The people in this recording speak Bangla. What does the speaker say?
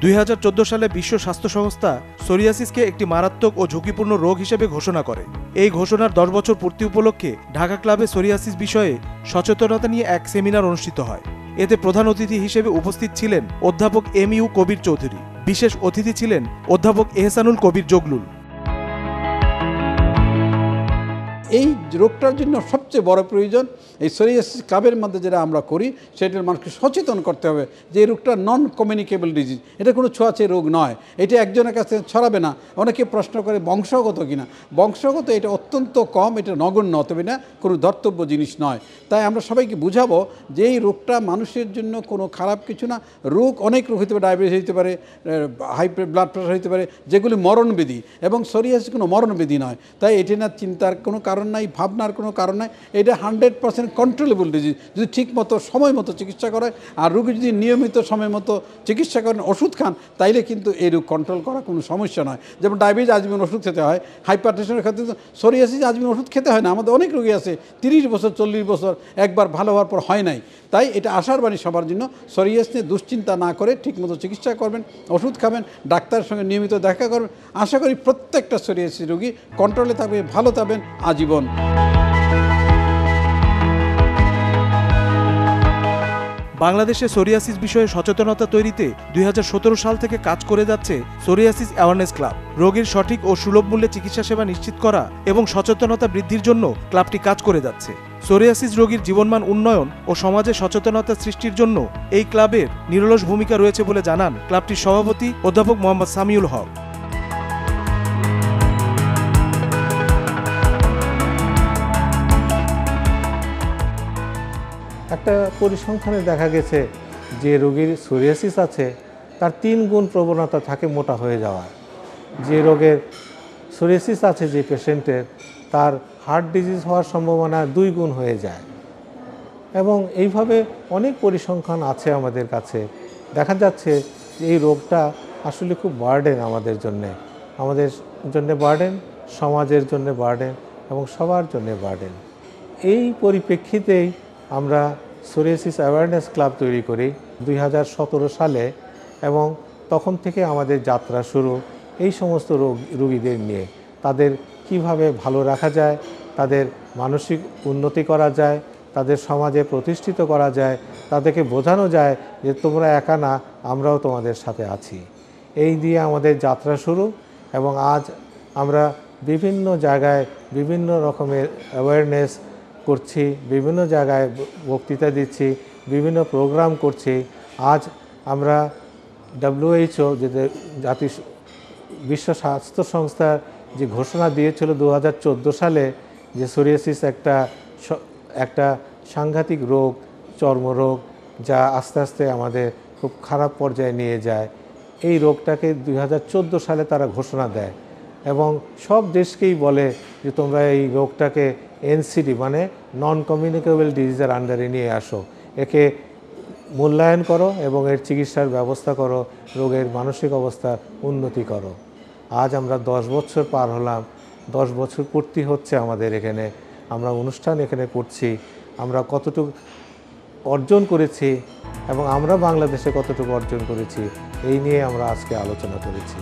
2014 সালে বিশ্ব স্বাস্থ্য সংস্থা সোরিয়াসিসকে একটি মারাত্মক ও ঝুঁকিপূর্ণ রোগ হিসেবে ঘোষণা করে। এই ঘোষণার 10 বছর পূর্তি উপলক্ষে ঢাকা ক্লাবে সোরিয়াসিস বিষয়ে সচেতনতা নিয়ে এক সেমিনার অনুষ্ঠিত হয়। এতে প্রধান অতিথি হিসেবে উপস্থিত ছিলেন অধ্যাপক এম.ইউ. কবির চৌধুরী। বিশেষ অতিথি ছিলেন অধ্যাপক এহসানুল কবির জগলুল। এই রোগটার জন্য সবচেয়ে বড় প্রয়োজন এই সোরিয়াসিস ক্লাবের মধ্যে যেটা আমরা করি সেটার মানুষকে সচেতন করতে হবে যে এই রোগটা নন কমিউনিকেবল ডিজিজ, এটা কোনো ছোঁয়াচে রোগ নয়, এটা একজনের কাছে ছড়াবে না। অনেকে প্রশ্ন করে বংশগত কিনা, বংশগত এটা অত্যন্ত কম, এটা নগণ্য, তবে না কোনো ধর্তব্য জিনিস নয়। তাই আমরা সবাইকে বুঝাবো যে এই রোগটা মানুষের জন্য কোনো খারাপ কিছু না। রোগ অনেক রোগ হতে পারে, ডায়াবেটিস হতে পারে, হাই ব্লাড প্রেশার হতে পারে, যেগুলি মরণবেদী, এবং সোরিয়াসিস কোনো মরণবেদী নয়। তাই এটি না চিন্তার কোনো কারণ নাই, ভাবনার কোনো কারণ নাই। এটা 100% কন্ট্রোলেবল ডিজিজ যদি ঠিক মতো সময় মতো চিকিৎসা করে, আর রোগী যদি নিয়মিত সময় মতো চিকিৎসা করেন, ওষুধ খান, তাইলে কিন্তু এই রোগ কন্ট্রোল করা কোনো সমস্যা নয়। যেমন ডায়াবেটিস আজীবন ওষুধ খেতে হয়, হাইপার টেনশনের ক্ষেত্রে সোরিয়াসিস আজীবন ওষুধ খেতে হয় না। আমাদের অনেক রোগী আছে 30 বছর 40 বছর একবার ভালো হওয়ার পর হয় নাই। তাই এটা আশার বাণী সবার জন্য। সোরিয়াসিস নিয়ে দুশ্চিন্তা না করে ঠিকমতো চিকিৎসা করবেন, ওষুধ খাবেন, ডাক্তারের সঙ্গে নিয়মিত দেখা করবেন। আশা করি প্রত্যেকটা সোরিয়াসিস রোগী কন্ট্রোলে থাকবে, ভালো থাকবেন আজীবন। বাংলাদেশে সোরিয়াসিস বিষয়ে সচেতনতা তৈরিতে 2017 সাল থেকে কাজ করে যাচ্ছে সোরিয়াসিস অ্যাওয়ারনেস ক্লাব। রোগীর সঠিক ও সুলভ মূল্যে চিকিৎসা সেবা নিশ্চিত করা এবং সচেতনতা বৃদ্ধির জন্য ক্লাবটি কাজ করে যাচ্ছে। সোরিয়াসিস রোগীর জীবনমান উন্নয়ন ও সমাজে সচেতনতা সৃষ্টির জন্য এই ক্লাবের নিরলস ভূমিকা রয়েছে বলে জানান ক্লাবটির সভাপতি অধ্যাপক মোহাম্মদ সামিউল হক। একটা পরিসংখ্যানে দেখা গেছে যে রোগীর সোরিয়াসিস আছে তার 3 গুণ প্রবণতা থাকে মোটা হয়ে যাওয়ার। যে রোগের সোরিয়াসিস আছে যে পেশেন্টের, তার হার্ট ডিজিজ হওয়ার সম্ভাবনা 2 গুণ হয়ে যায়। এবং এইভাবে অনেক পরিসংখ্যান আছে আমাদের কাছে। দেখা যাচ্ছে যে এই রোগটা আসলে খুব বার্ডেন আমাদের জন্যে বার্ডেন, সমাজের জন্য বার্ডেন এবং সবার জন্য বার্ডেন। এই পরিপ্রেক্ষিতেই আমরা সোরিয়াসিস অ্যাওয়ারনেস ক্লাব তৈরি করি 2017 সালে, এবং তখন থেকে আমাদের যাত্রা শুরু এই সমস্ত রোগীদের নিয়ে। তাদের কিভাবে ভালো রাখা যায়, তাদের মানসিক উন্নতি করা যায়, তাদের সমাজে প্রতিষ্ঠিত করা যায়, তাদেরকে বোঝানো যায় যে তোমরা একা না, আমরাও তোমাদের সাথে আছি। এই দিয়ে আমাদের যাত্রা শুরু, এবং আজ আমরা বিভিন্ন জায়গায় বিভিন্ন রকমের অ্যাওয়ারনেস করছি, বিভিন্ন জায়গায় বক্তৃতা দিচ্ছি, বিভিন্ন প্রোগ্রাম করছি। আজ আমরা WHO যে বিশ্ব স্বাস্থ্য সংস্থা যে ঘোষণা দিয়েছিল 2014 সালে যে সোরিয়াসিস একটা সাংঘাতিক রোগ, চর্মরোগ, যা আস্তে আস্তে আমাদের খুব খারাপ পর্যায়ে নিয়ে যায়। এই রোগটাকে 2014 সালে তারা ঘোষণা দেয় এবং সব দেশকেই বলে যে তোমরা এই রোগটাকে NCD মানে নন কমিউনিকেবল ডিজিজের আন্ডারে নিয়ে আসো, একে মূল্যায়ন করো এবং এর চিকিৎসার ব্যবস্থা করো, রোগের মানসিক অবস্থা উন্নতি করো। আজ আমরা 10 বছর পার হলাম, 10 বছর পূর্তি হচ্ছে আমাদের এখানে। আমরা অনুষ্ঠান এখানে করছি, আমরা কতটুকু অর্জন করেছি এবং আমরা বাংলাদেশে কতটুকু অর্জন করেছি এই নিয়ে আমরা আজকে আলোচনা করেছি।